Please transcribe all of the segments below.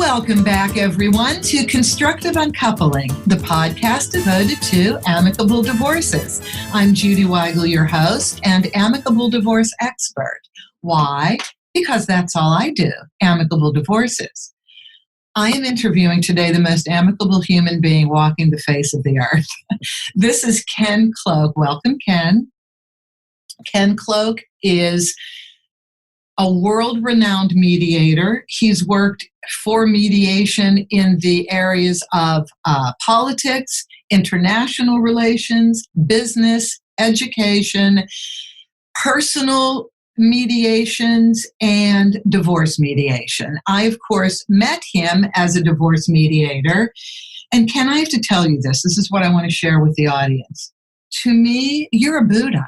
Welcome back, everyone, to Constructive Uncoupling, the podcast devoted to amicable divorces. I'm Judy Weigel, your host and amicable divorce expert. Why? Because that's all I do, amicable divorces. I am interviewing today the most amicable human being walking the face of the earth. This is Ken Cloke. Welcome, Ken. Ken Cloke is a world-renowned mediator. He's worked for mediation in the areas of politics, international relations, business, education, personal mediations, and divorce mediation. I, of course, met him as a divorce mediator. And Ken, I have to tell you this. This is what I want to share with the audience. To me, you're a Buddha.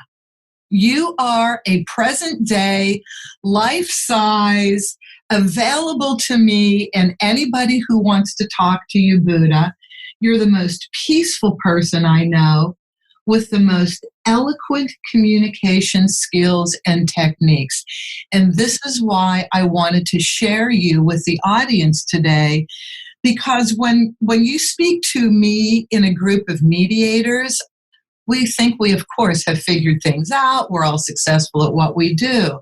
You are a present-day, life-size, available to me and anybody who wants to talk to you, Buddha. You're the most peaceful person I know with the most eloquent communication skills and techniques. And this is why I wanted to share you with the audience today, because when you speak to me in a group of mediators, we think we, of course, have figured things out. We're all successful at what we do.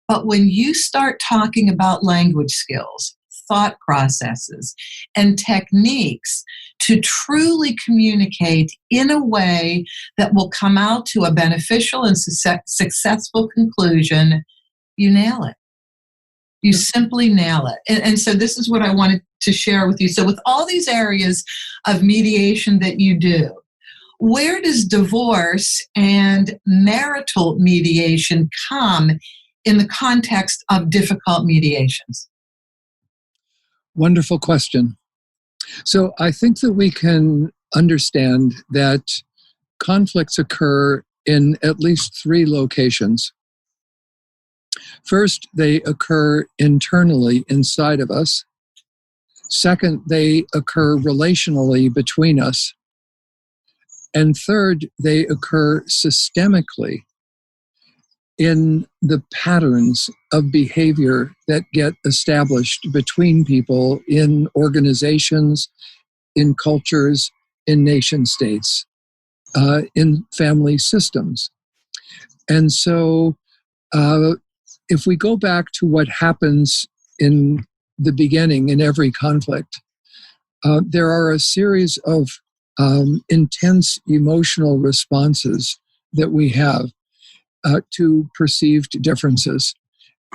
But when you start talking about language skills, thought processes, and techniques to truly communicate in a way that will come out to a beneficial and successful conclusion, you nail it. You simply nail it. And so this is what I wanted to share with you. So with all these areas of mediation that you do, where does divorce and marital mediation come in the context of difficult mediations? Wonderful question. So I think that we can understand that conflicts occur in at least three locations. First, they occur internally inside of us. Second, they occur relationally between us. And third, they occur systemically in the patterns of behavior that get established between people in organizations, in cultures, in nation states, in family systems. And so if we go back to what happens in the beginning in every conflict, there are a series of intense emotional responses that we have to perceived differences.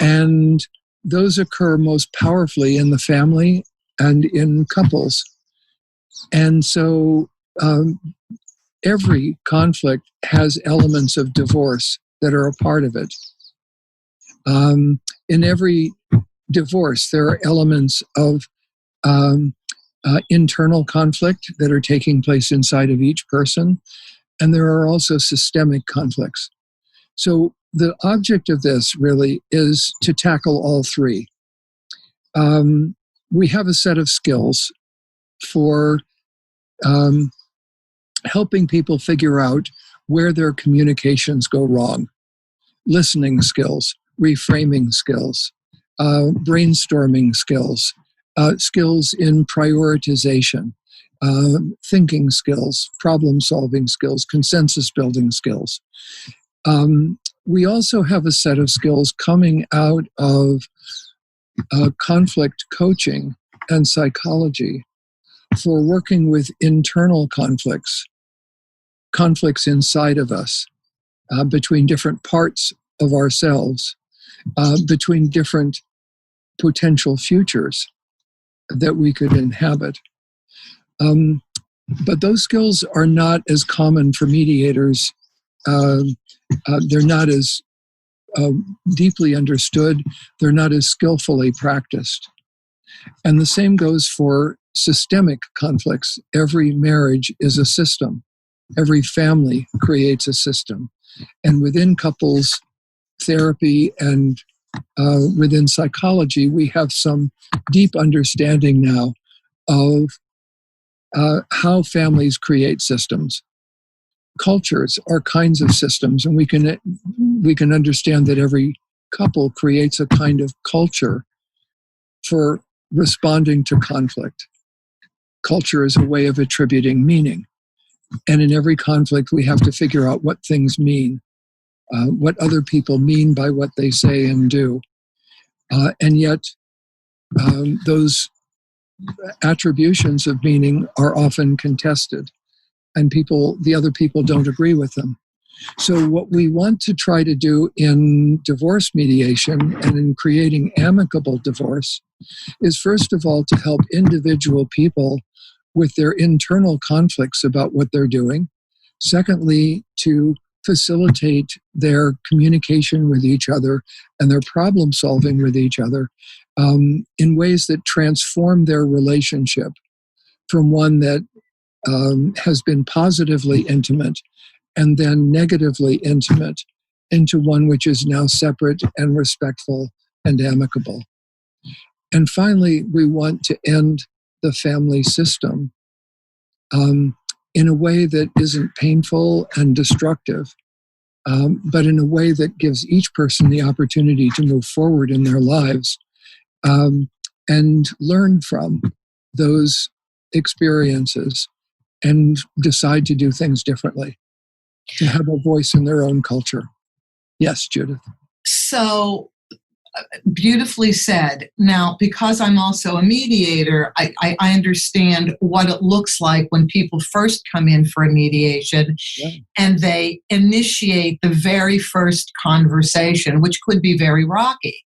And those occur most powerfully in the family and in couples. And so every conflict has elements of divorce that are a part of it. In every divorce, there are elements of internal conflict that are taking place inside of each person, and there are also systemic conflicts. So the object of this really is to tackle all three. We have a set of skills for helping people figure out where their communications go wrong. Listening skills, reframing skills, brainstorming skills, skills in prioritization, thinking skills, problem-solving skills, consensus-building skills. We also have a set of skills coming out of conflict coaching and psychology for working with internal conflicts inside of us, between different parts of ourselves, between different potential futures that we could inhabit. But those skills are not as common for mediators. They're not as deeply understood. They're not as skillfully practiced. And the same goes for systemic conflicts. Every marriage is a system. Every family creates a system. And within couples therapy and within psychology, we have some deep understanding now of how families create systems. Cultures are kinds of systems, and we can understand that every couple creates a kind of culture for responding to conflict. Culture is a way of attributing meaning. And in every conflict, we have to figure out what things mean, what other people mean by what they say and do. And yet, those attributions of meaning are often contested, and the other people don't agree with them. So what we want to try to do in divorce mediation and in creating amicable divorce is, first of all, to help individual people with their internal conflicts about what they're doing. Secondly, to facilitate their communication with each other and their problem solving with each other in ways that transform their relationship from one that has been positively intimate and then negatively intimate into one which is now separate and respectful and amicable. And finally, we want to end the family system in a way that isn't painful and destructive, but in a way that gives each person the opportunity to move forward in their lives and learn from those experiences and decide to do things differently, to have a voice in their own culture. Yes, Judith. So beautifully said. Now, because I'm also a mediator, I understand what it looks like when people first come in for a mediation and they initiate the very first conversation, which could be very rocky.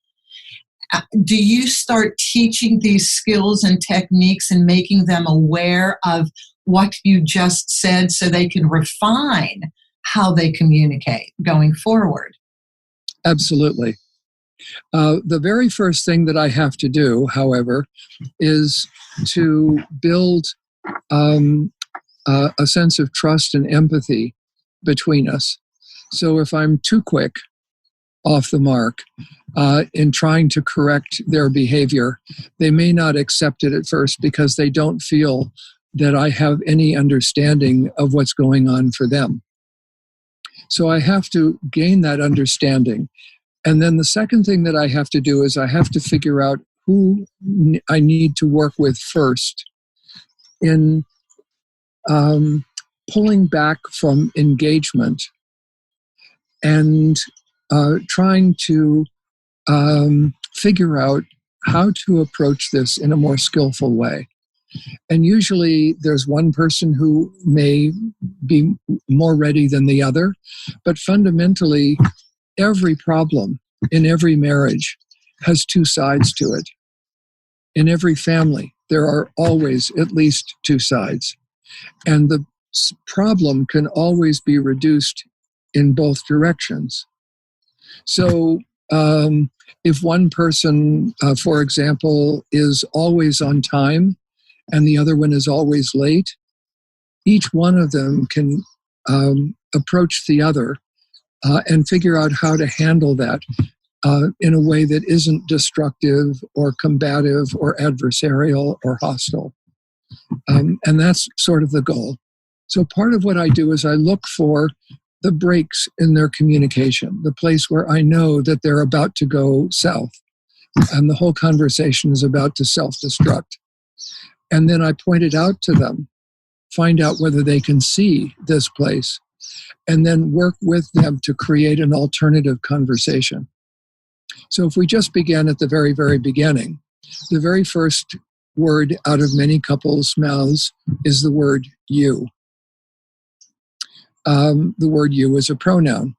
Do you start teaching these skills and techniques and making them aware of what you just said so they can refine how they communicate going forward? Absolutely. The very first thing that I have to do, however, is to build a sense of trust and empathy between us. So if I'm too quick off the mark in trying to correct their behavior, they may not accept it at first because they don't feel that I have any understanding of what's going on for them. So I have to gain that understanding. And then the second thing that I have to do is I have to figure out who I need to work with first in pulling back from engagement and trying to figure out how to approach this in a more skillful way. And usually there's one person who may be more ready than the other, but fundamentally, every problem in every marriage has two sides to it. In every family, there are always at least two sides. And the problem can always be reduced in both directions. So if one person, for example, is always on time and the other one is always late, each one of them can approach the other and figure out how to handle that in a way that isn't destructive or combative or adversarial or hostile. And that's sort of the goal. So part of what I do is I look for the breaks in their communication, the place where I know that they're about to go south and the whole conversation is about to self-destruct. And then I point it out to them, find out whether they can see this place, and then work with them to create an alternative conversation. So if we just began at the very, very beginning, the very first word out of many couples' mouths is the word you. The word you is a pronoun.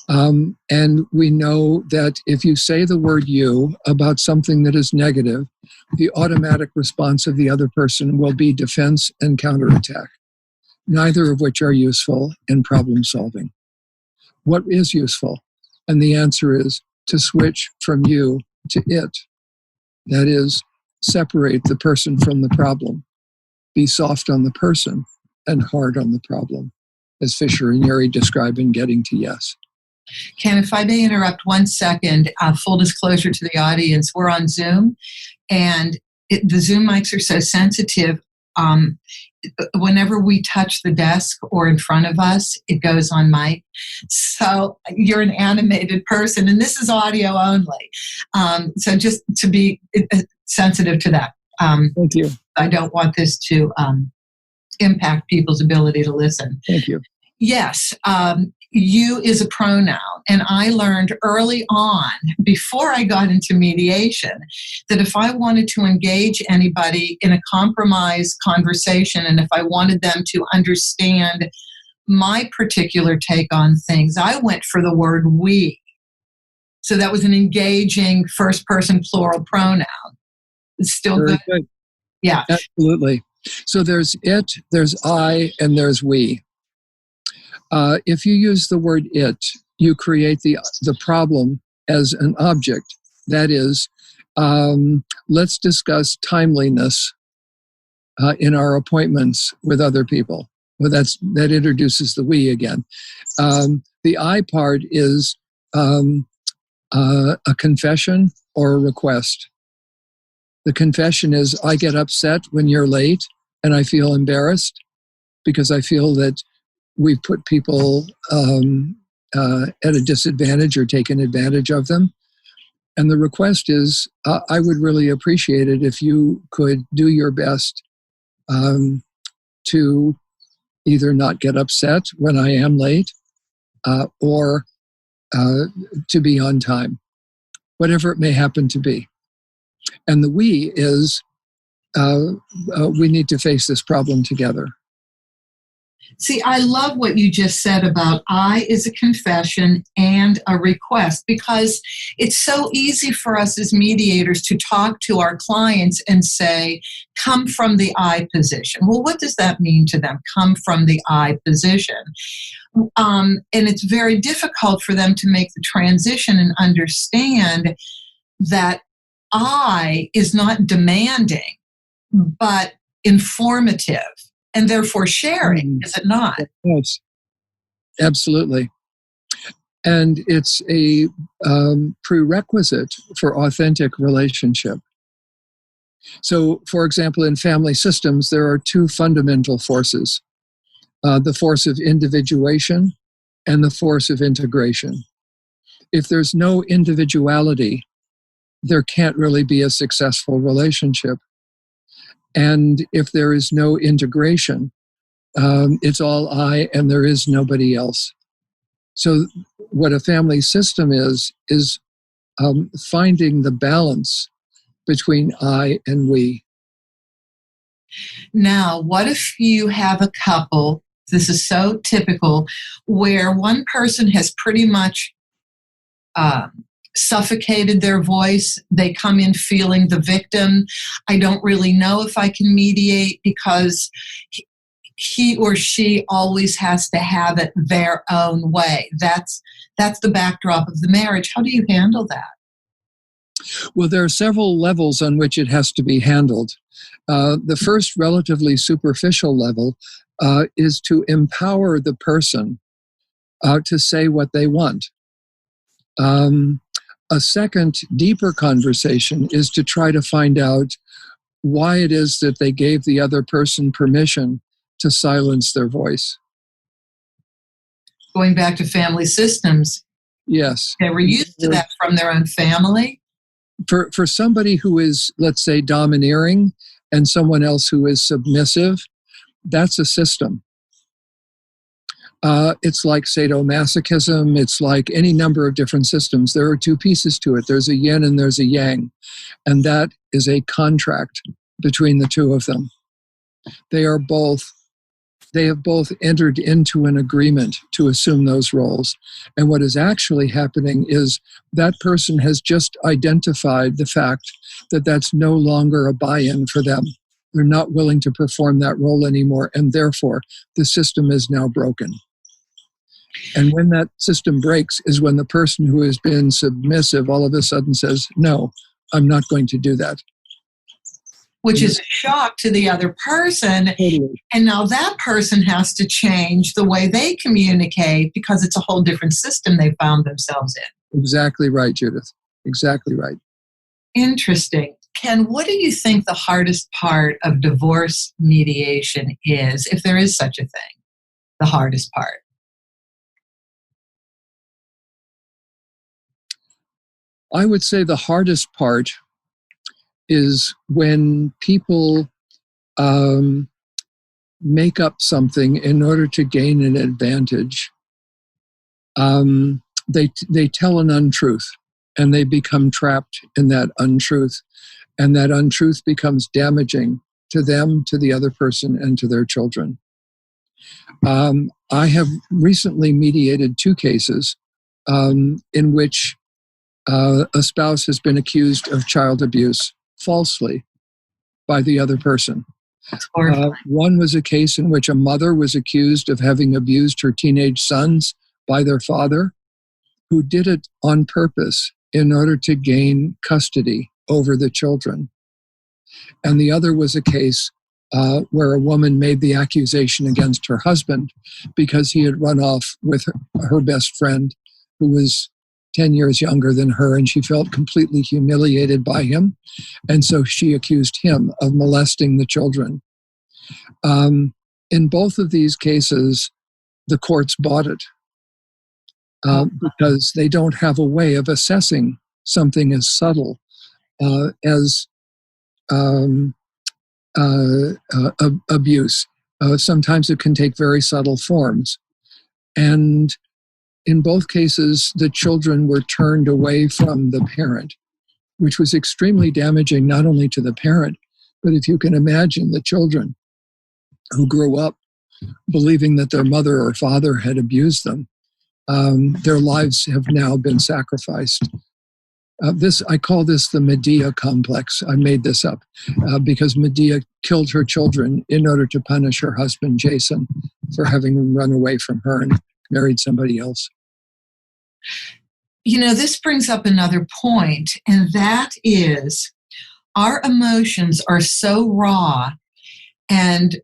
And we know that if you say the word you about something that is negative, the automatic response of the other person will be defense and counterattack, neither of which are useful in problem solving. What is useful? And the answer is to switch from you to it. That is, separate the person from the problem. Be soft on the person and hard on the problem, as Fisher and Yuri describe in Getting to Yes. Ken, if I may interrupt 1 second, full disclosure to the audience, we're on Zoom, and the Zoom mics are so sensitive. Whenever we touch the desk or in front of us, it goes on mic. So you're an animated person, and this is audio only. So just to be sensitive to that. Thank you. I don't want this to impact people's ability to listen. Thank you. Yes, you is a pronoun. And I learned early on, before I got into mediation, that if I wanted to engage anybody in a compromise conversation, and if I wanted them to understand my particular take on things, I went for the word we. So that was an engaging first person plural pronoun. It's still Very good. good. Yeah. Absolutely. So there's it, there's I, and there's we. If you use the word it, you create the problem as an object. That is, let's discuss timeliness in our appointments with other people. Well, that introduces the we again. The I part is a confession or a request. The confession is, I get upset when you're late and I feel embarrassed because I feel that we've put people at a disadvantage or taken advantage of them. And the request is, I would really appreciate it if you could do your best to either not get upset when I am late or to be on time, whatever it may happen to be. And the we is, we need to face this problem together. See, I love what you just said about I is a confession and a request, because it's so easy for us as mediators to talk to our clients and say, come from the I position. Well, what does that mean to them? Come from the I position. And it's very difficult for them to make the transition and understand that I is not demanding, but informative. And therefore sharing, is it not? Yes, absolutely. And it's a prerequisite for authentic relationship. So, for example, in family systems, there are two fundamental forces, the force of individuation and the force of integration. If there's no individuality, there can't really be a successful relationship. And if there is no integration, it's all I and there is nobody else. So what a family system is finding the balance between I and we. Now, what if you have a couple, this is so typical, where one person has pretty much suffocated their voice. They come in feeling the victim. I don't really know if I can mediate because he or she always has to have it their own way. That's the backdrop of the marriage. How do you handle that? Well, there are several levels on which it has to be handled. The first relatively superficial level is to empower the person to say what they want. A second, deeper conversation is to try to find out why it is that they gave the other person permission to silence their voice. Going back to family systems. Yes. They were used to that from their own family. For somebody who is, let's say, domineering and someone else who is submissive, that's a system. It's like sadomasochism. It's like any number of different systems. There are two pieces to it. There's a yin and there's a yang. And that is a contract between the two of them. They have both entered into an agreement to assume those roles. And what is actually happening is that person has just identified the fact that that's no longer a buy-in for them. They're not willing to perform that role anymore, and therefore the system is now broken. And when that system breaks is when the person who has been submissive all of a sudden says, no, I'm not going to do that. Which is a shock to the other person. Totally. And now that person has to change the way they communicate because it's a whole different system they found themselves in. Exactly right, Judith. Exactly right. Interesting. Ken, what do you think the hardest part of divorce mediation is, if there is such a thing? The hardest part? I would say the hardest part is when people make up something in order to gain an advantage. They tell an untruth, and they become trapped in that untruth, and that untruth becomes damaging to them, to the other person, and to their children. I have recently mediated 2 cases in which a spouse has been accused of child abuse falsely by the other person. One was a case in which a mother was accused of having abused her teenage sons by their father, who did it on purpose in order to gain custody over the children. And the other was a case where a woman made the accusation against her husband because he had run off with her best friend, who was 10 years younger than her, and she felt completely humiliated by him. And so she accused him of molesting the children. In both of these cases, the courts bought it because they don't have a way of assessing something as subtle as abuse. Sometimes it can take very subtle forms. And in both cases, the children were turned away from the parent, which was extremely damaging not only to the parent, but if you can imagine the children who grew up believing that their mother or father had abused them, their lives have now been sacrificed. I call this the Medea complex. I made this up because Medea killed her children in order to punish her husband, Jason, for having run away from her and married somebody else. You know, this brings up another point, and that is our emotions are so raw and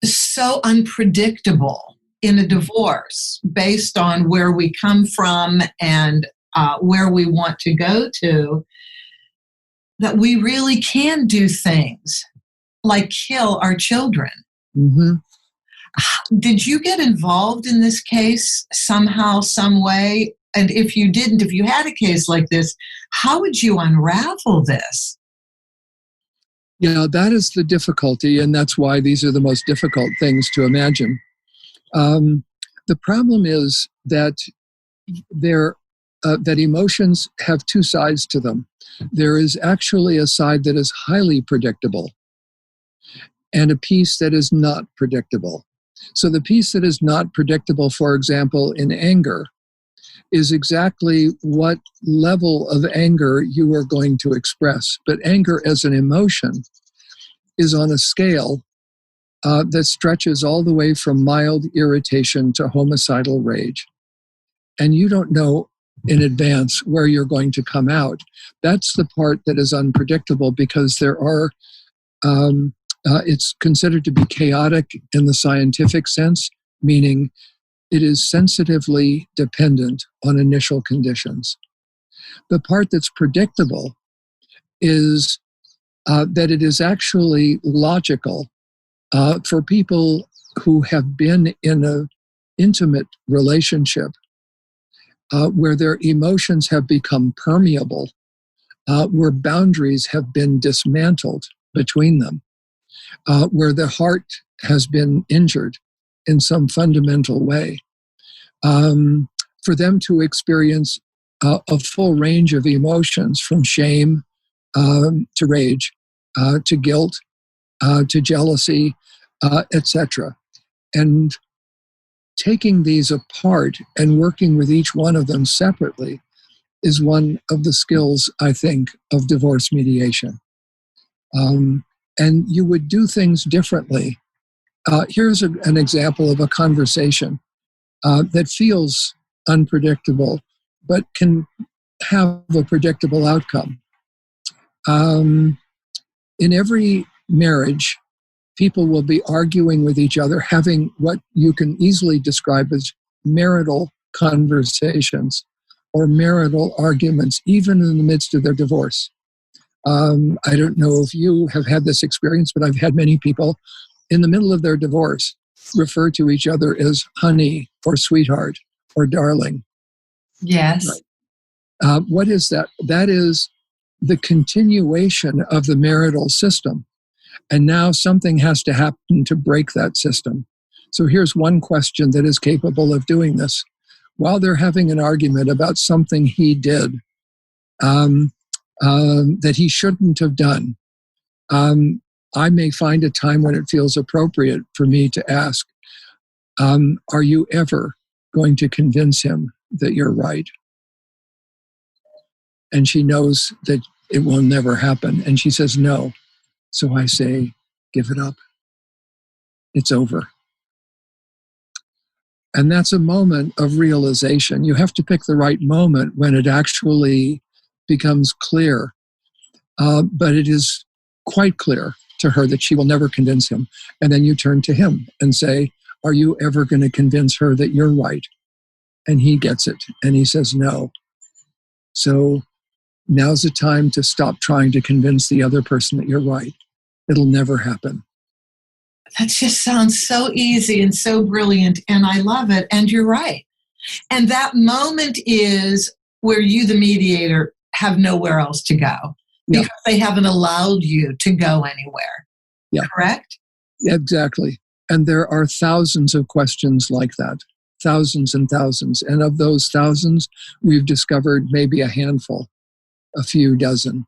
so unpredictable in a divorce based on where we come from and where we want to go to, that we really can do things like kill our children. Mm-hmm. Did you get involved in this case somehow, some way? And if you didn't, if you had a case like this, how would you unravel this? Yeah, that is the difficulty, and that's why these are the most difficult things to imagine. The problem is that that emotions have 2 sides to them. There is actually a side that is highly predictable and a piece that is not predictable. So the piece that is not predictable, for example, in anger, is exactly what level of anger you are going to express. But anger as an emotion is on a scale that stretches all the way from mild irritation to homicidal rage. And you don't know in advance where you're going to come out. That's the part that is unpredictable because there are, it's considered to be chaotic in the scientific sense, meaning it is sensitively dependent on initial conditions. The part that's predictable is that it is actually logical for people who have been in an intimate relationship where their emotions have become permeable, where boundaries have been dismantled between them, where the heart has been injured in some fundamental way. For them to experience a full range of emotions, from shame to rage, to guilt, to jealousy, etc. And taking these apart and working with each one of them separately is one of the skills, I think, of divorce mediation. And you would do things differently. Here's an example of a conversation that feels unpredictable, but can have a predictable outcome. In every marriage, people will be arguing with each other, having what you can easily describe as marital conversations or marital arguments, even in the midst of their divorce. I don't know if you have had this experience, but I've had many people in the middle of their divorce refer to each other as honey or sweetheart or darling. Yes. What is that? That is the continuation of the marital system. And now something has to happen to break that system. So here's one question that is capable of doing this. While they're having an argument about something he did that he shouldn't have done, I may find a time when it feels appropriate for me to ask, are you ever going to convince him that you're right? And she knows that it will never happen. And she says, no. So I say, give it up. It's over. And that's a moment of realization. You have to pick the right moment when it actually becomes clear. But it is quite clear to her that she will never convince him. And then you turn to him and say, are you ever going to convince her that you're right? And he gets it. And he says, no. So now's the time to stop trying to convince the other person that you're right. It'll never happen. That just sounds so easy and so brilliant, and I love it, and you're right. And that moment is where you, the mediator, have nowhere else to go because they haven't allowed you to go anywhere. Yeah. Correct? Exactly. And there are thousands of questions like that, thousands and thousands. And of those thousands, we've discovered maybe a handful, a few dozen.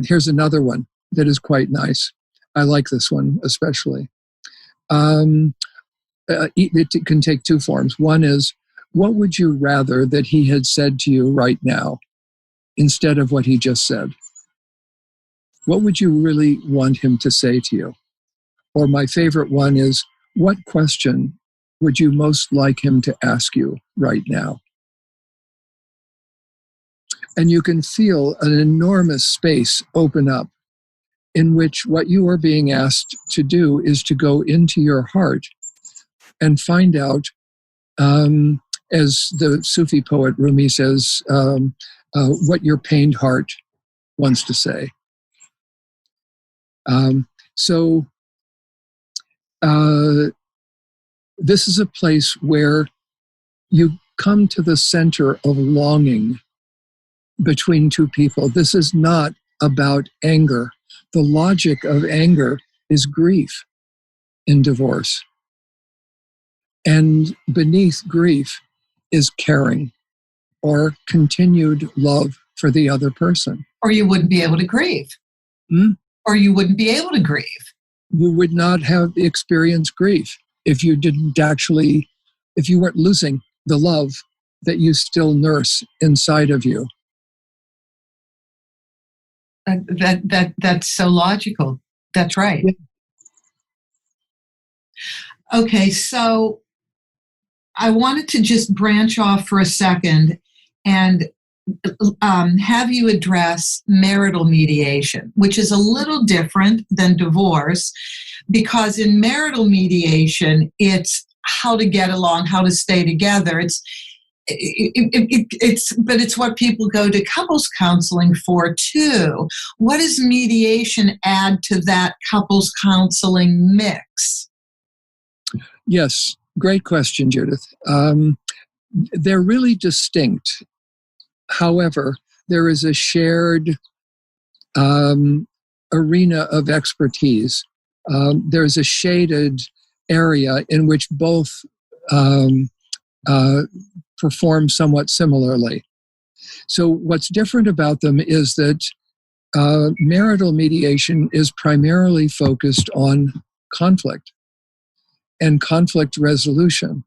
Here's another one that is quite nice. I like this one especially. It can take two forms. One is, what would you rather that he had said to you right now instead of what he just said? What would you really want him to say to you? Or my favorite one is, what question would you most like him to ask you right now? And you can feel an enormous space open up in which what you are being asked to do is to go into your heart and find out, as the Sufi poet Rumi says, what your pained heart wants to say. This is a place where you come to the center of longing between two people. This is not about anger. The logic of anger is grief in divorce. And beneath grief is caring or continued love for the other person. Or you wouldn't be able to grieve. Or you wouldn't be able to grieve. You would not have experienced grief if you if you weren't losing the love that you still nurse inside of you. That's so logical. That's right. Yeah. Okay, so I wanted to just branch off for a second and have you address marital mediation, which is a little different than divorce, because in marital mediation, it's how to get along, how to stay together. But it's what people go to couples counseling for too. What does mediation add to that couples counseling mix? Yes, great question, Judith. They're really distinct. However, there is a shared arena of expertise. There's a shaded area in which both perform somewhat similarly. So what's different about them is that marital mediation is primarily focused on conflict and conflict resolution,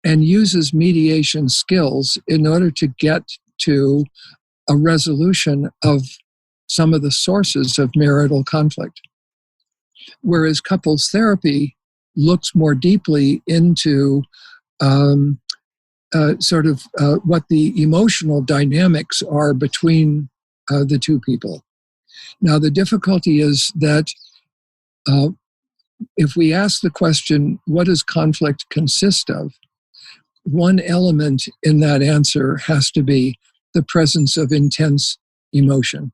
and uses mediation skills in order to get to a resolution of some of the sources of marital conflict. Whereas couples therapy looks more deeply into what the emotional dynamics are between the two people. Now, the difficulty is that if we ask the question, what does conflict consist of? One element in that answer has to be the presence of intense emotion,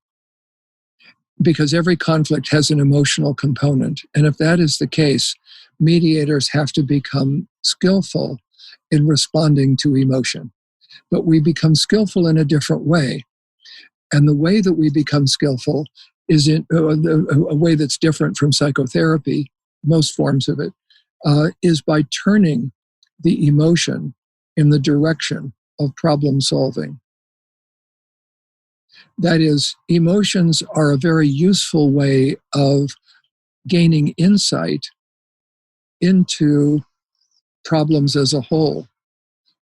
because every conflict has an emotional component. And if that is the case, mediators have to become skillful in responding to emotion. But we become skillful in a different way. And the way that we become skillful is in a way that's different from psychotherapy, most forms of it, is by turning the emotion in the direction of problem solving. That is, emotions are a very useful way of gaining insight into problems as a whole,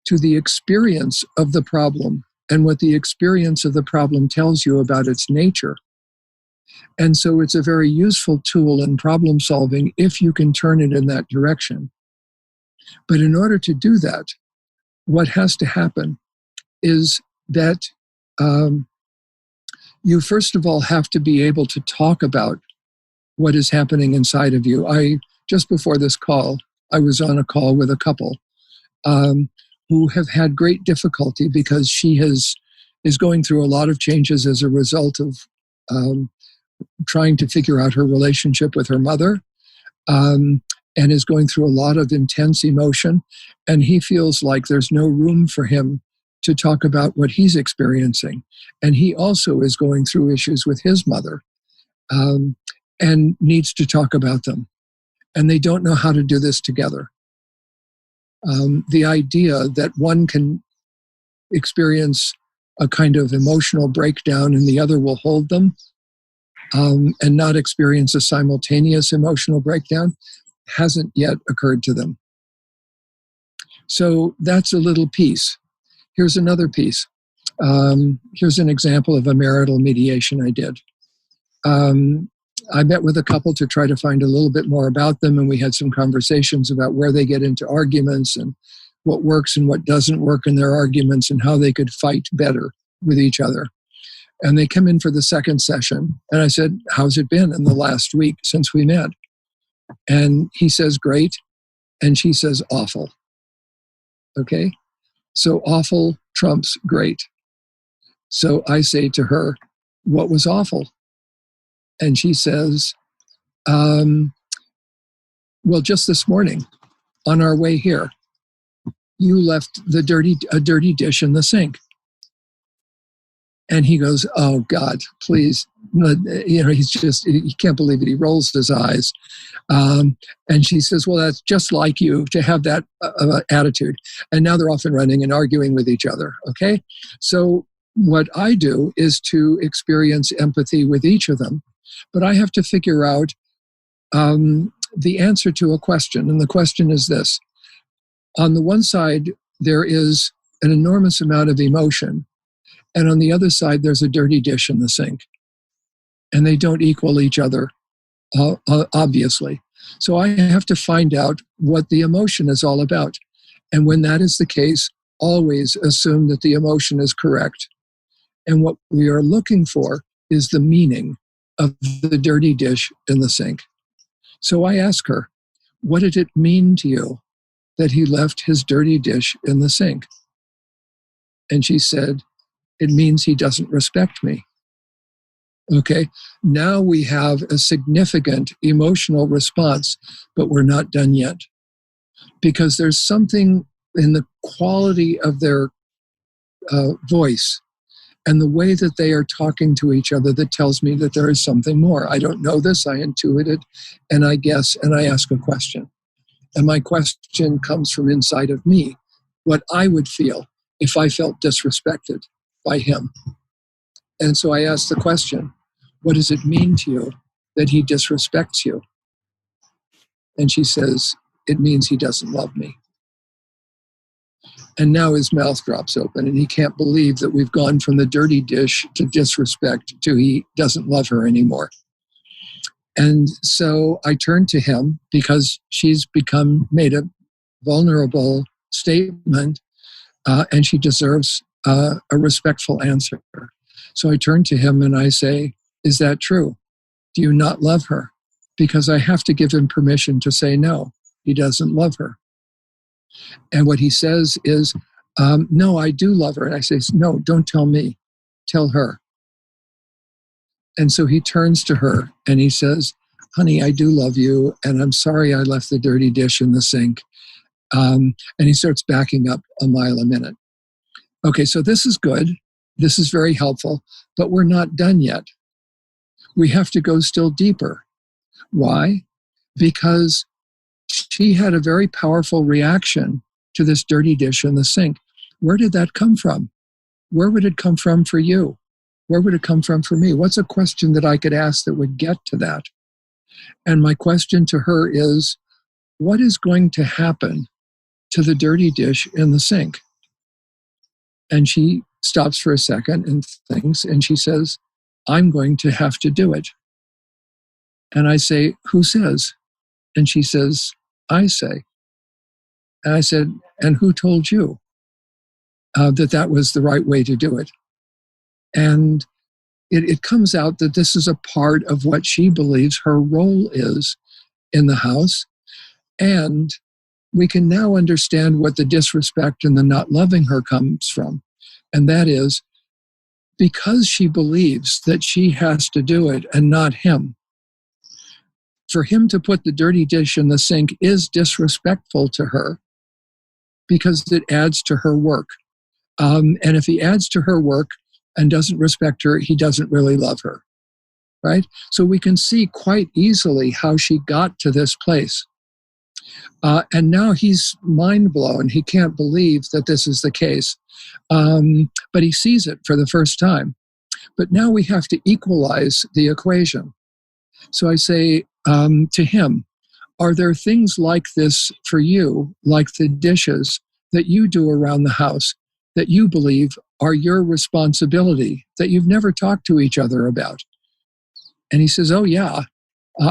to the experience of the problem and what the experience of the problem tells you about its nature. And so it's a very useful tool in problem solving if you can turn it in that direction. But in order to do that, what has to happen is that you first of all have to be able to talk about what is happening inside of you. Just before this call, I was on a call with a couple who have had great difficulty because she is going through a lot of changes as a result of trying to figure out her relationship with her mother, and is going through a lot of intense emotion. And he feels like there's no room for him to talk about what he's experiencing. And he also is going through issues with his mother, and needs to talk about them. And they don't know how to do this together. The idea that one can experience a kind of emotional breakdown and the other will hold them, and not experience a simultaneous emotional breakdown hasn't yet occurred to them. So that's a little piece. Here's another piece. Here's an example of a marital mediation I did. I met with a couple to try to find a little bit more about them, and we had some conversations about where they get into arguments and what works and what doesn't work in their arguments and how they could fight better with each other. And they come in for the second session, and I said, how's it been in the last week since we met? And he says, great. And she says, awful. Okay? So awful trumps great. So I say to her, what was awful? And she says, well, just this morning, on our way here, you left a dirty dish in the sink. And he goes, oh, God, please. He can't believe it. He rolls his eyes. And she says, well, that's just like you to have that attitude. And now they're off and running and arguing with each other, okay? So what I do is to experience empathy with each of them, but I have to figure out the answer to a question. And the question is this. On the one side, there is an enormous amount of emotion. And on the other side, there's a dirty dish in the sink. And they don't equal each other, obviously. So I have to find out what the emotion is all about. And when that is the case, always assume that the emotion is correct. And what we are looking for is the meaning of the dirty dish in the sink. So I ask her, what did it mean to you that he left his dirty dish in the sink? And she said, it means he doesn't respect me. Okay, now we have a significant emotional response, but we're not done yet. Because there's something in the quality of their voice and the way that they are talking to each other that tells me that there is something more. I don't know this, I intuit it, and I guess, and I ask a question. And my question comes from inside of me, what I would feel if I felt disrespected by him. And so I ask the question, what does it mean to you that he disrespects you? And she says, it means he doesn't love me. And now his mouth drops open and he can't believe that we've gone from the dirty dish to disrespect to he doesn't love her anymore. And so I turn to him because she's made a vulnerable statement, and she deserves a respectful answer. So I turn to him and I say, is that true? Do you not love her? Because I have to give him permission to say no, he doesn't love her. And what he says is, no, I do love her. And I say, no, don't tell me, tell her. And so he turns to her and he says, honey, I do love you. And I'm sorry I left the dirty dish in the sink. And he starts backing up a mile a minute. Okay, so this is good. This is very helpful, but we're not done yet. We have to go still deeper. Why? Because she had a very powerful reaction to this dirty dish in the sink. Where did that come from? Where would it come from for you? Where would it come from for me? What's a question that I could ask that would get to that? And my question to her is, what is going to happen to the dirty dish in the sink? And she stops for a second and thinks, and she says, I'm going to have to do it. And I say, who says? And she says, I say. And I said, and who told you that was the right way to do it? And it comes out that this is a part of what she believes her role is in the house. And we can now understand what the disrespect and the not loving her comes from. And that is because she believes that she has to do it and not him. For him to put the dirty dish in the sink is disrespectful to her because it adds to her work. And if he adds to her work and doesn't respect her, he doesn't really love her, right? So we can see quite easily how she got to this place. And now he's mind blown. He can't believe that this is the case. But he sees it for the first time. But now we have to equalize the equation. So I say to him, are there things like this for you, like the dishes that you do around the house, that you believe are your responsibility, that you've never talked to each other about? And he says, oh, yeah.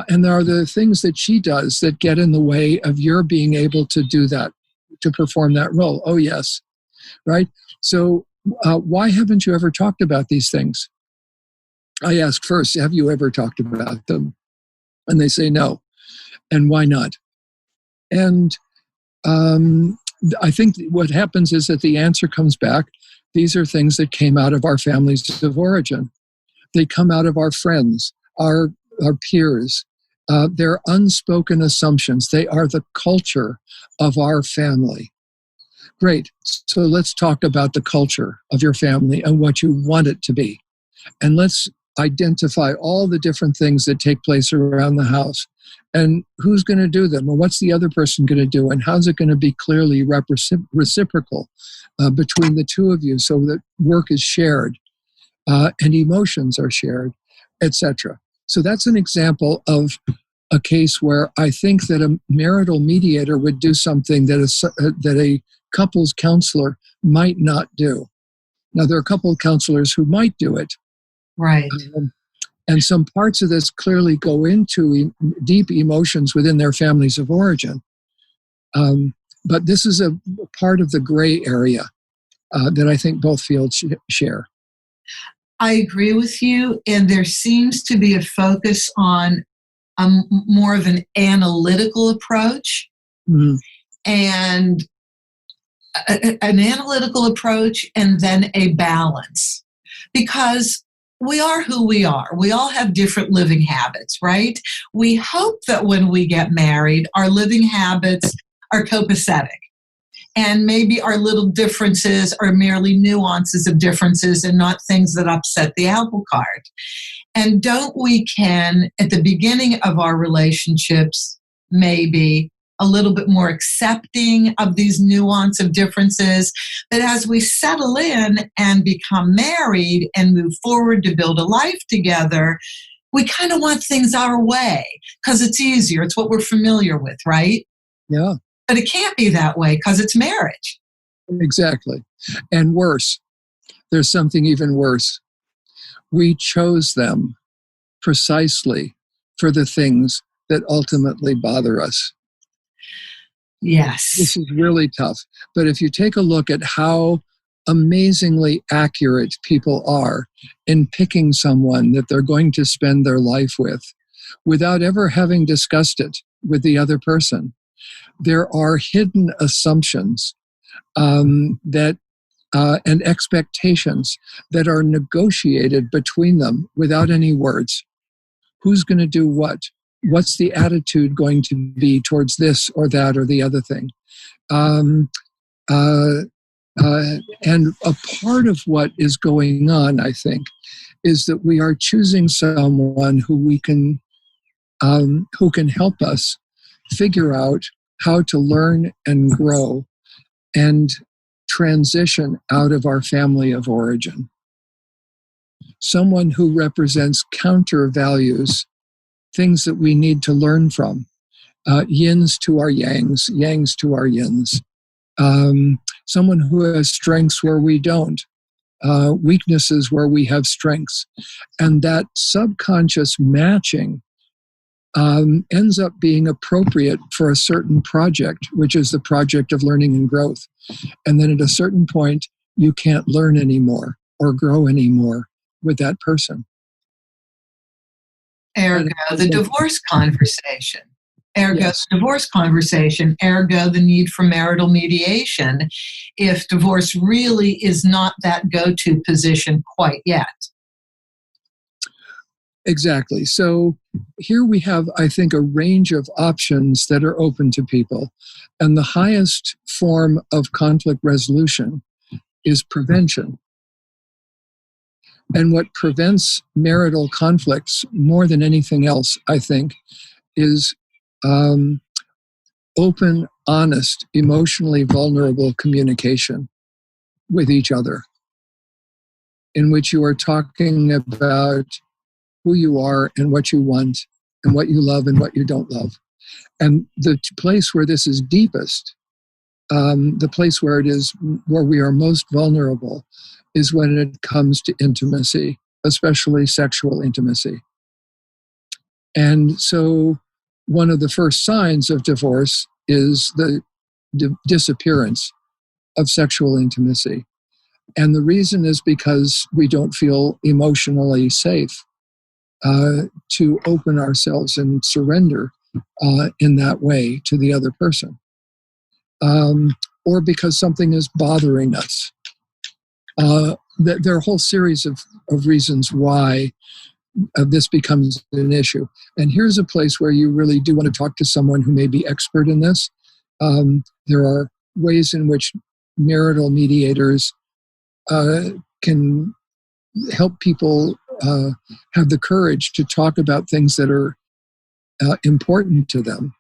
And there are the things that she does that get in the way of your being able to do that, to perform that role. Oh, yes. Right? So why haven't you ever talked about these things? I ask first, have you ever talked about them? And they say no. And why not? And I think what happens is that the answer comes back. These are things that came out of our families of origin. They come out of our friends, our peers. They're unspoken assumptions. They are the culture of our family. Great. So let's talk about the culture of your family and what you want it to be. And let's identify all the different things that take place around the house. And who's going to do them? And what's the other person going to do? And how's it going to be clearly reciprocal between the two of you so that work is shared and emotions are shared, etc. So that's an example of a case where I think that a marital mediator would do something that a couples counselor might not do. Now, there are a couple of counselors who might do it. Right. And some parts of this clearly go into deep emotions within their families of origin. But this is a part of the gray area that I think both fields share. I agree with you. And there seems to be a focus on more of an analytical approach. Mm-hmm. And an analytical approach and then a balance. Because we are who we are. We all have different living habits, right? We hope that when we get married, our living habits are copacetic. And maybe our little differences are merely nuances of differences and not things that upset the apple cart. And don't we can, at the beginning of our relationships, maybe a little bit more accepting of these nuance of differences. But as we settle in and become married and move forward to build a life together, we kind of want things our way because it's easier. It's what we're familiar with, right? Yeah. But it can't be that way because it's marriage. Exactly. And worse, there's something even worse. We chose them precisely for the things that ultimately bother us. Yes. This is really tough. But if you take a look at how amazingly accurate people are in picking someone that they're going to spend their life with without ever having discussed it with the other person, there are hidden assumptions and expectations that are negotiated between them without any words. Who's going to do what? What's the attitude going to be towards this or that or the other thing? And a part of what is going on, I think, is that we are choosing someone who can help us figure out how to learn and grow and transition out of our family of origin. Someone who represents counter values, things that we need to learn from, yins to our yangs, yangs to our yins. Someone who has strengths where we don't, weaknesses where we have strengths. And that subconscious matching ends up being appropriate for a certain project, which is the project of learning and growth. And then at a certain point, you can't learn anymore or grow anymore with that person. Ergo, the divorce conversation. Ergo, Yes. the divorce conversation. Ergo, the need for marital mediation if divorce really is not that go-to position quite yet. Exactly. So here we have, I think, a range of options that are open to people. And the highest form of conflict resolution is prevention. And what prevents marital conflicts more than anything else, I think, is open, honest, emotionally vulnerable communication with each other, in which you are talking about who you are and what you want and what you love and what you don't love. And the place where this is deepest, the place where we are most vulnerable, is when it comes to intimacy, especially sexual intimacy. And so one of the first signs of divorce is the disappearance of sexual intimacy. And the reason is because we don't feel emotionally safe to open ourselves and surrender in that way to the other person. Or because something is bothering us. There are a whole series of reasons why this becomes an issue. And here's a place where you really do want to talk to someone who may be expert in this. There are ways in which marital mediators can help people have the courage to talk about things that are important to them.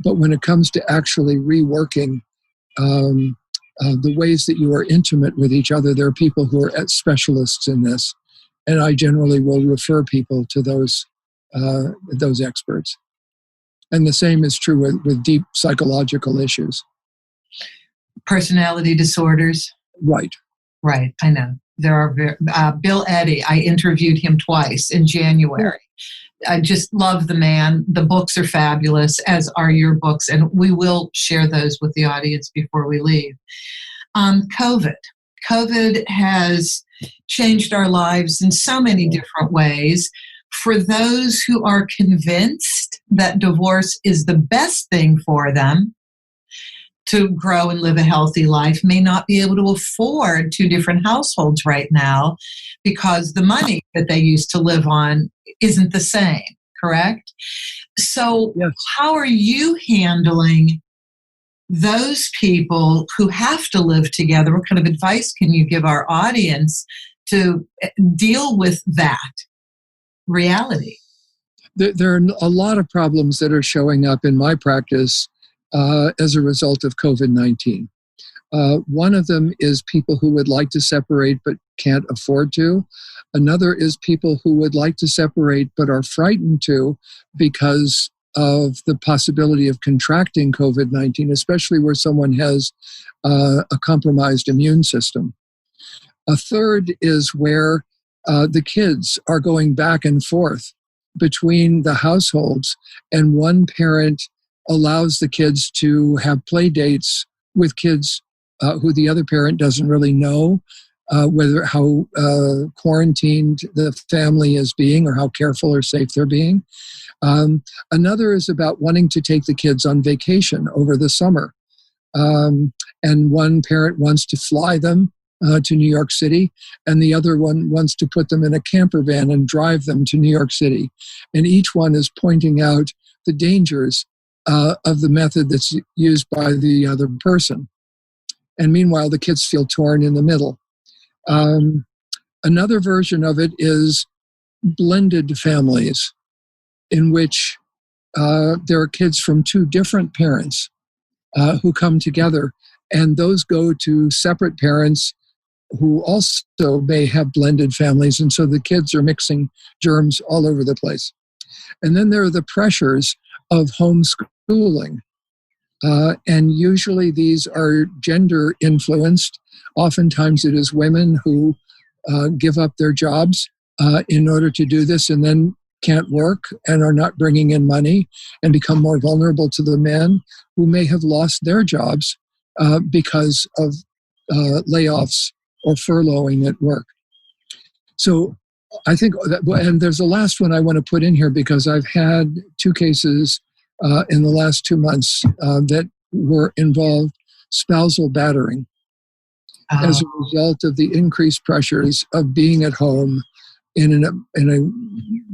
But when it comes to actually reworking the ways that you are intimate with each other, there are people who are specialists in this. And I generally will refer people to those experts. And the same is true with deep psychological issues. Personality disorders. Right. Right, I know. There are Bill Eddy. I interviewed him twice in January. I just love the man. The books are fabulous, as are your books, and we will share those with the audience before we leave. COVID. COVID has changed our lives in so many different ways. For those who are convinced that divorce is the best thing for them to grow and live a healthy life, may not be able to afford two different households right now because the money that they used to live on isn't the same, correct? So yes. How are you handling those people who have to live together? What kind of advice can you give our audience to deal with that reality? There are a lot of problems that are showing up in my practice as a result of COVID-19. One of them is people who would like to separate but can't afford to. Another is people who would like to separate but are frightened to because of the possibility of contracting COVID-19, especially where someone has a compromised immune system. A third is where the kids are going back and forth between the households, and one parent allows the kids to have play dates with kids who the other parent doesn't really know how quarantined the family is being or how careful or safe they're being. Another is about wanting to take the kids on vacation over the summer. And one parent wants to fly them to New York City, and the other one wants to put them in a camper van and drive them to New York City. And each one is pointing out the dangers of the method that's used by the other person. And meanwhile, the kids feel torn in the middle. Another version of it is blended families, in which there are kids from two different parents who come together, and those go to separate parents who also may have blended families, and so the kids are mixing germs all over the place. And then there are the pressures of homeschooling, and usually these are gender influenced. Oftentimes it is women who give up their jobs in order to do this, and then can't work and are not bringing in money and become more vulnerable to the men who may have lost their jobs because of layoffs or furloughing at work. So I think, and there's a last one I want to put in here because I've had two cases in the last 2 months that were involved spousal battering as a result of the increased pressures of being at home in a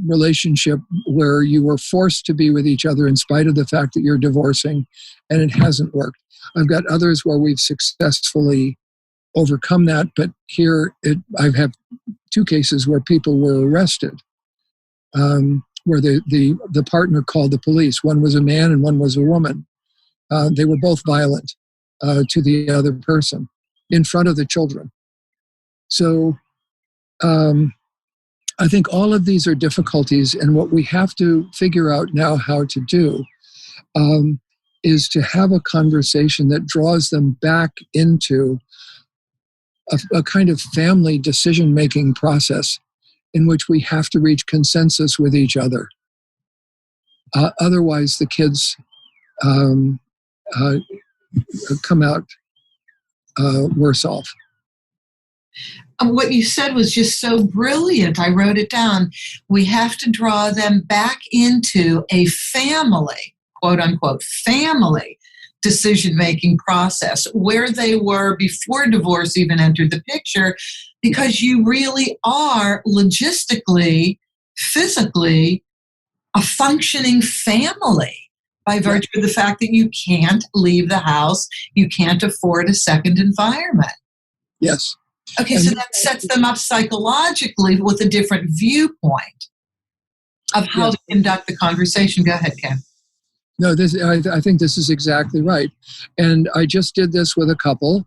relationship where you were forced to be with each other in spite of the fact that you're divorcing, and it hasn't worked. I've got others where we've successfully overcome that, but here I've had two cases where people were arrested, where the partner called the police. One was a man and one was a woman. They were both violent to the other person in front of the children. So I think all of these are difficulties, and what we have to figure out now how to do is to have a conversation that draws them back into a kind of family decision-making process in which we have to reach consensus with each other. Otherwise, the kids come out worse off. What you said was just so brilliant. I wrote it down. We have to draw them back into a family, quote unquote, family decision-making process where they were before divorce even entered the picture, because you really are logistically, physically a functioning family by virtue of the fact that you can't leave the house, you can't afford a second environment. Yes. Okay, so that sets them up psychologically with a different viewpoint of how to conduct the conversation. Go ahead, Ken. No, I think this is exactly right. And I just did this with a couple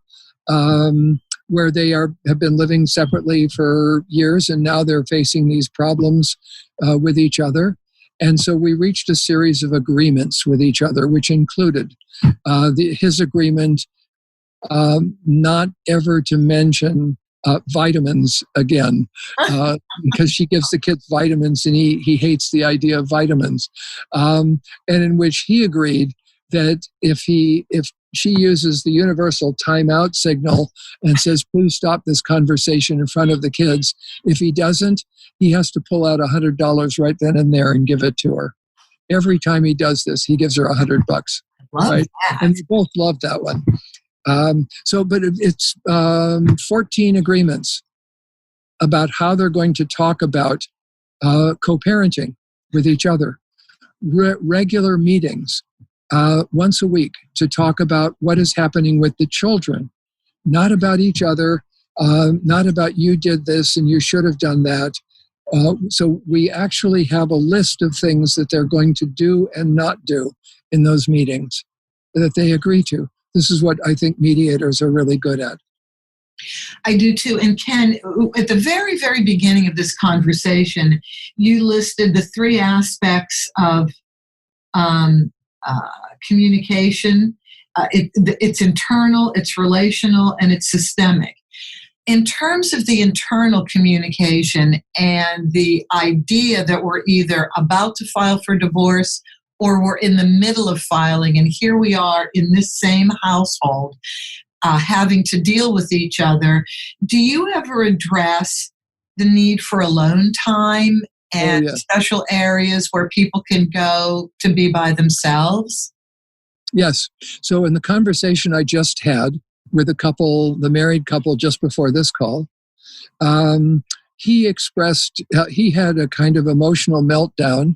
where they have been living separately for years, and now they're facing these problems with each other. And so we reached a series of agreements with each other, which included his agreement not ever to mention vitamins again, because she gives the kids vitamins and he hates the idea of vitamins. And in which he agreed that if she uses the universal timeout signal and says, please stop this conversation in front of the kids, if he doesn't, he has to pull out $100 right then and there and give it to her. Every time he does this, he gives her $100. Love right? that. And we both love that one. But it's 14 agreements about how they're going to talk about co-parenting with each other. Regular meetings once a week to talk about what is happening with the children, not about each other, not about you did this and you should have done that. So we actually have a list of things that they're going to do and not do in those meetings that they agree to. This is what I think mediators are really good at. I do too. And Ken, at the very, very beginning of this conversation, you listed the three aspects of communication. It's internal, it's relational, and it's systemic. In terms of the internal communication and the idea that we're either about to file for divorce or we're in the middle of filing, and here we are in this same household having to deal with each other, do you ever address the need for alone time and special areas where people can go to be by themselves? Yes. So in the conversation I just had with the married couple just before this call, he expressed, he had a kind of emotional meltdown,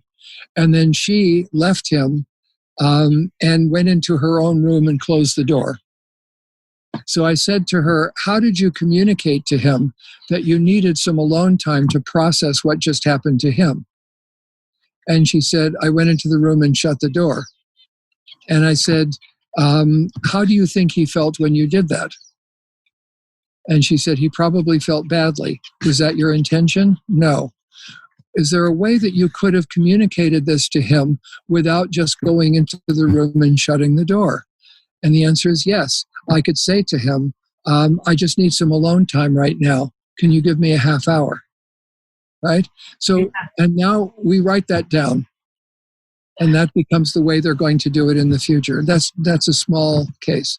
and then she left him and went into her own room and closed the door. So I said to her, how did you communicate to him that you needed some alone time to process what just happened to him? And she said, I went into the room and shut the door. And I said, how do you think he felt when you did that? And she said, he probably felt badly. Was that your intention? No. Is there a way that you could have communicated this to him without just going into the room and shutting the door? And the answer is yes. I could say to him, I just need some alone time right now. Can you give me a half hour? Right? So, and now we write that down. And that becomes the way they're going to do it in the future. That's a small case.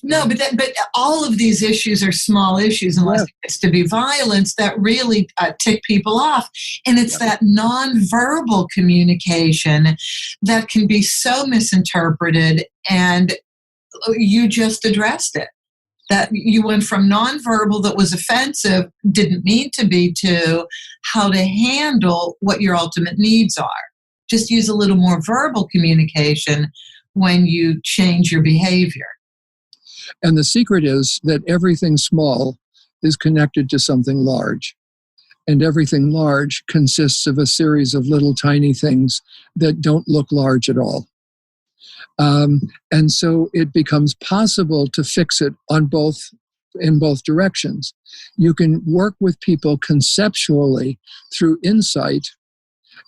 No, but all of these issues are small issues unless it gets to be violence that really tick people off. And it's that nonverbal communication that can be so misinterpreted, and you just addressed it. That you went from nonverbal that was offensive, didn't mean to be, to how to handle what your ultimate needs are. Just use a little more verbal communication when you change your behavior. And the secret is that everything small is connected to something large. And everything large consists of a series of little tiny things that don't look large at all. And so it becomes possible to fix it in both directions. You can work with people conceptually through insight,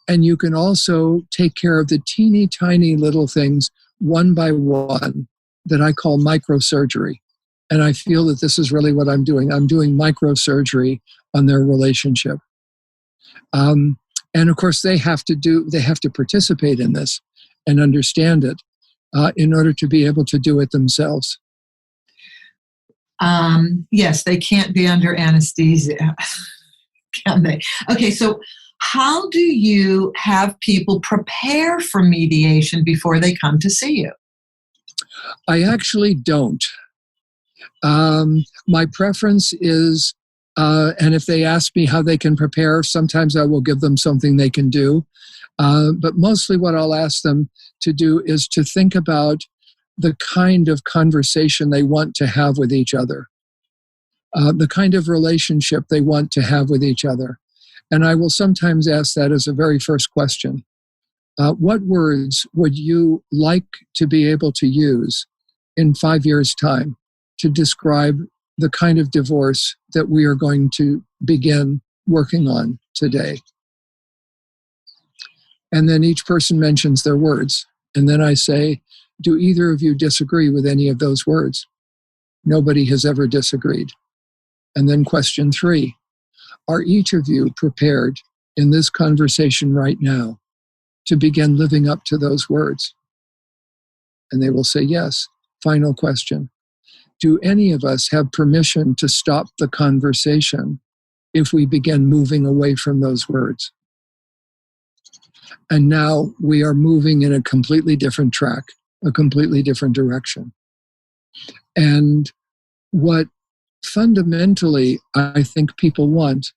and you can also take care of the teeny tiny little things one by one that I call microsurgery. And I feel that this is really what I'm doing. I'm doing microsurgery on their relationship. And of course, they have to participate in this and understand it in order to be able to do it themselves. Yes, they can't be under anesthesia, can they? Okay, so how do you have people prepare for mediation before they come to see you? I actually don't. My preference is, and if they ask me how they can prepare, sometimes I will give them something they can do. But mostly what I'll ask them to do is to think about the kind of conversation they want to have with each other, the kind of relationship they want to have with each other. And I will sometimes ask that as a very first question. What words would you like to be able to use in 5 years' time to describe the kind of divorce that we are going to begin working on today? And then each person mentions their words. And then I say, do either of you disagree with any of those words? Nobody has ever disagreed. And then question 3, are each of you prepared in this conversation right now to begin living up to those words? And they will say yes. Final question. Do any of us have permission to stop the conversation if we begin moving away from those words? And now we are moving in a completely different track, a completely different direction. And what fundamentally I think people want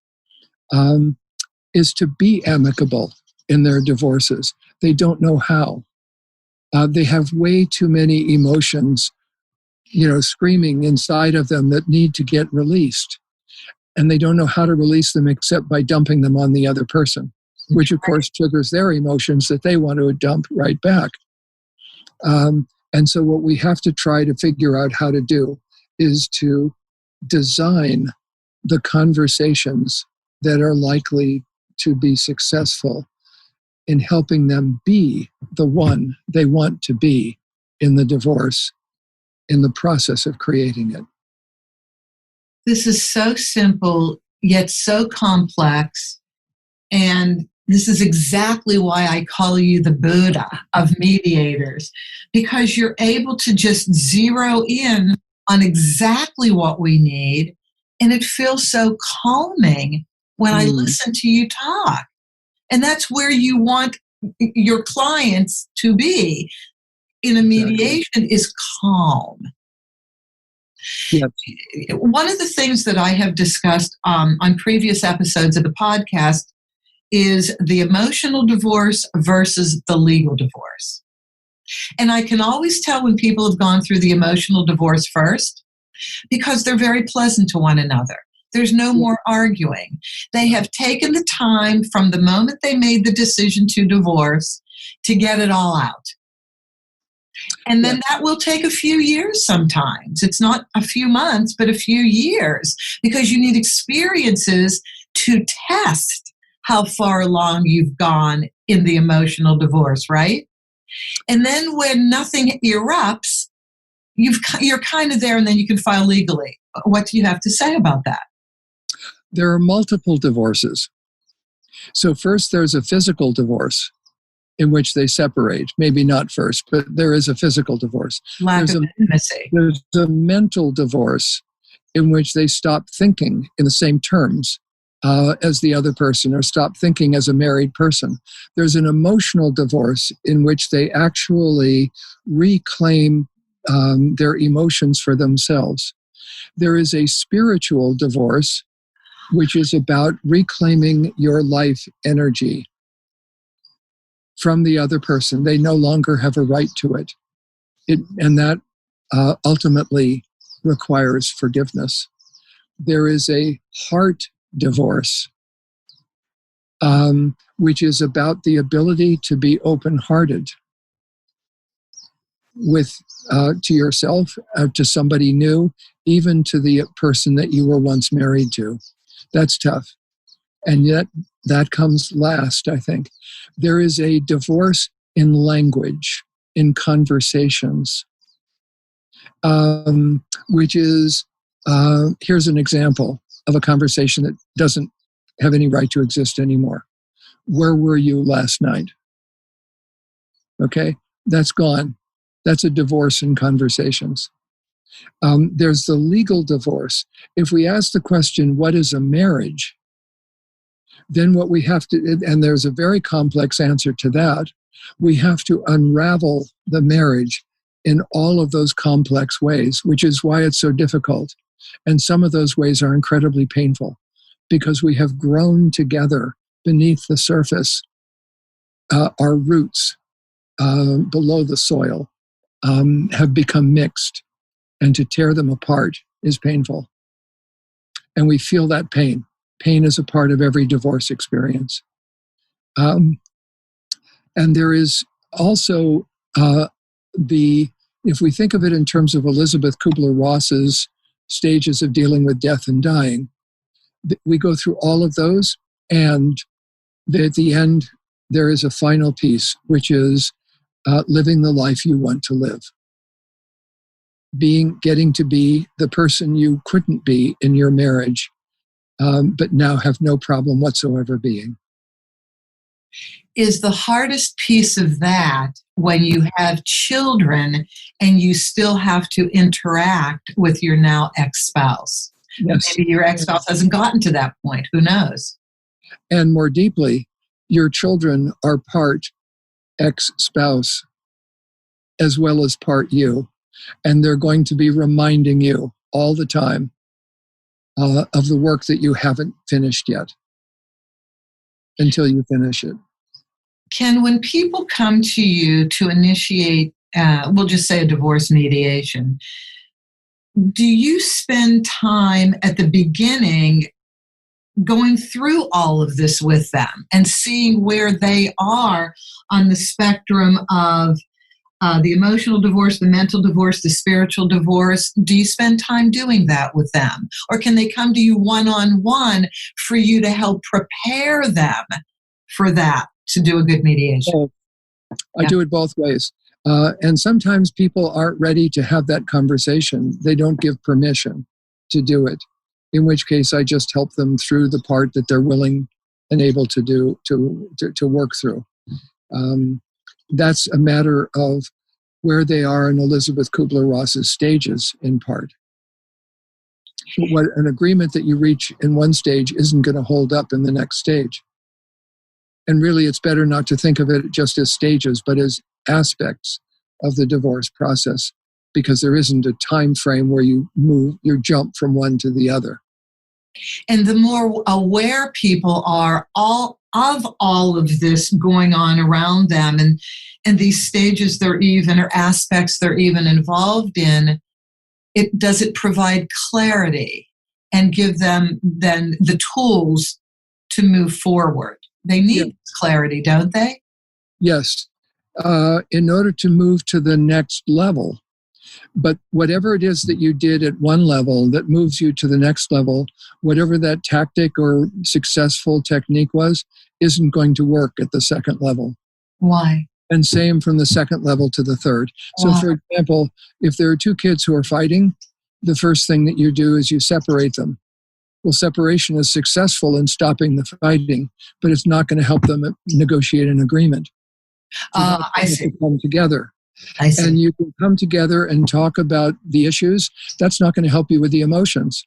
is to be amicable in their divorces. They don't know how. They have way too many emotions, screaming inside of them that need to get released. And they don't know how to release them except by dumping them on the other person, which of course triggers their emotions that they want to dump right back. And so what we have to try to figure out how to do is to design the conversations that are likely to be successful in helping them be the one they want to be in the divorce, in the process of creating it. This is so simple, yet so complex. And this is exactly why I call you the Buddha of mediators, because you're able to just zero in on exactly what we need. And it feels so calming when I listen to you talk. And that's where you want your clients to be in a mediation, is calm. Yep. One of the things that I have discussed on previous episodes of the podcast is the emotional divorce versus the legal divorce. And I can always tell when people have gone through the emotional divorce first, because they're very pleasant to one another. There's no more arguing. They have taken the time from the moment they made the decision to divorce to get it all out. And then that will take a few years sometimes. It's not a few months, but a few years, because you need experiences to test how far along you've gone in the emotional divorce, right? And then when nothing erupts, you're kind of there, and then you can file legally. What do you have to say about that? There are multiple divorces. So first there's a physical divorce in which they separate. Maybe not first, but there is a physical divorce. Lack of intimacy. There's a mental divorce in which they stop thinking in the same terms as the other person, or stop thinking as a married person. There's an emotional divorce in which they actually reclaim their emotions for themselves. There is a spiritual divorce, which is about reclaiming your life energy from the other person. They no longer have a right to it. And that ultimately requires forgiveness. There is a heart divorce, which is about the ability to be open-hearted to yourself, to somebody new, even to the person that you were once married to. That's tough. And yet that comes last, I think. There is a divorce in language, in conversations, which is, here's an example of a conversation that doesn't have any right to exist anymore. Where were you last night? Okay, that's gone. That's a divorce in conversations. There's the legal divorce. If we ask the question, what is a marriage? Then what we have to, and there's a very complex answer to that, we have to unravel the marriage in all of those complex ways, which is why it's so difficult. And some of those ways are incredibly painful because we have grown together beneath the surface. Our roots below the soil have become mixed, and to tear them apart is painful. And we feel that pain. Pain is a part of every divorce experience. And there is also if we think of it in terms of Elizabeth Kubler-Ross's stages of dealing with death and dying, we go through all of those, and at the end, there is a final piece, which is living the life you want to live. Getting to be the person you couldn't be in your marriage, but now have no problem whatsoever being. Is the hardest piece of that when you have children and you still have to interact with your now ex-spouse? Yes. Maybe your ex-spouse hasn't gotten to that point. Who knows? And more deeply, your children are part ex-spouse as well as part you. And they're going to be reminding you all the time of the work that you haven't finished yet until you finish it. Ken, when people come to you to initiate, we'll just say a divorce mediation, do you spend time at the beginning going through all of this with them and seeing where they are on the spectrum of the emotional divorce, the mental divorce, the spiritual divorce? Do you spend time doing that with them? Or can they come to you one-on-one for you to help prepare them for that, to do a good mediation? I do it both ways. And sometimes people aren't ready to have that conversation. They don't give permission to do it, in which case I just help them through the part that they're willing and able to do, to work through. That's a matter of where they are in Elizabeth Kubler-Ross's stages, in part. What an agreement that you reach in one stage isn't going to hold up in the next stage. And really, it's better not to think of it just as stages, but as aspects of the divorce process, because there isn't a time frame where you jump from one to the other. And the more aware people are of all of this going on around them, and these stages or aspects they're even involved in, does it provide clarity and give them then the tools to move forward? They need clarity, don't they? Yes. In order to move to the next level. But whatever it is that you did at one level that moves you to the next level, whatever that tactic or successful technique was, isn't going to work at the second level. Why? And same from the second level to the third. So, for example, if there are two kids who are fighting, the first thing that you do is you separate them. Well, separation is successful in stopping the fighting, but it's not going to help them negotiate an agreement. So I see. Come together. I see. And you can come together and talk about the issues. That's not going to help you with the emotions.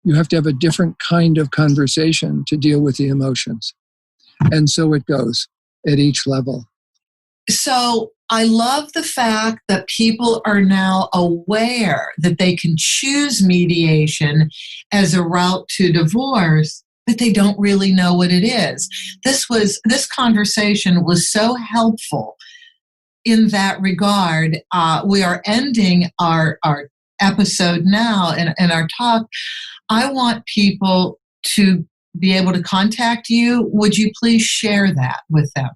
You have to have a different kind of conversation to deal with the emotions. And so it goes at each level. So I love the fact that people are now aware that they can choose mediation as a route to divorce, but they don't really know what it is. This conversation was so helpful in that regard. We are ending our episode now and our talk. I want people to be able to contact you. Would you please share that with them?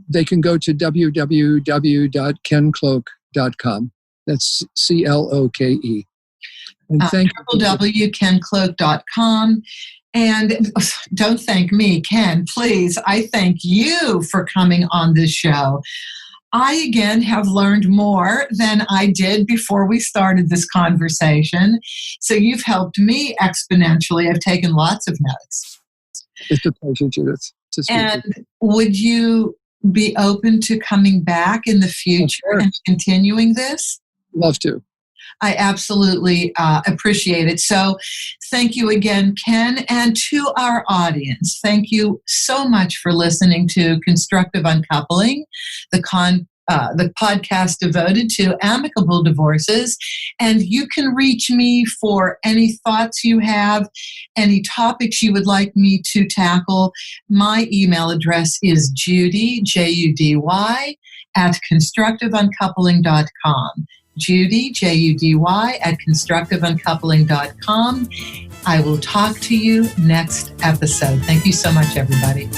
They can go to www.kencloke.com. That's CLOKE. And thank you. www.kencloke.com. And don't thank me, Ken, please. I thank you for coming on this show. I, again, have learned more than I did before we started this conversation. So you've helped me exponentially. I've taken lots of notes. It's a pleasure, Judith. And would you be open to coming back in the future and continuing this? Love to. I absolutely appreciate it. So thank you again, Ken, and to our audience. Thank you so much for listening to Constructive Uncoupling, the podcast devoted to amicable divorces. And you can reach me for any thoughts you have, any topics you would like me to tackle. My email address is Judy, Judy, at constructiveuncoupling.com. Judy, Judy, at constructiveuncoupling.com. I will talk to you next episode. Thank you so much, everybody.